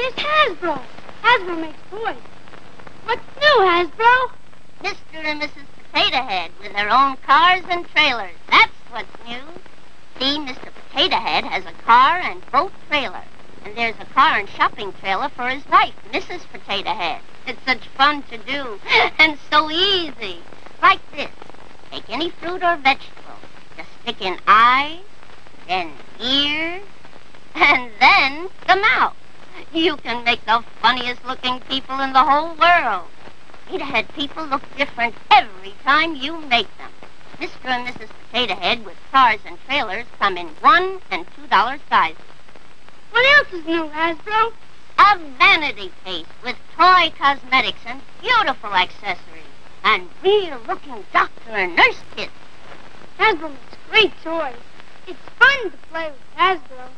it's Hasbro. Hasbro makes toys. What's new, Hasbro? Mr. and Mrs. Potato Head with their own cars and trailers. That's what's new. See, Mr. Potato Head has a car and boat trailer. And there's a car and shopping trailer for his wife, Mrs. Potato Head. It's such fun to do and so easy. Like this. Take any fruit or vegetable. Just stick in eyes, then ears, and then the mouth. You can make the funniest looking people in the whole world. Potato Head people look different every time you make them. Mr. and Mrs. Potato Head with cars and trailers come in $1 and $2 sizes. What else is new, Hasbro? A vanity case with toy cosmetics and beautiful accessories. And real-looking doctor and nurse kits. Hasbro makes great toys. It's fun to play with Hasbro.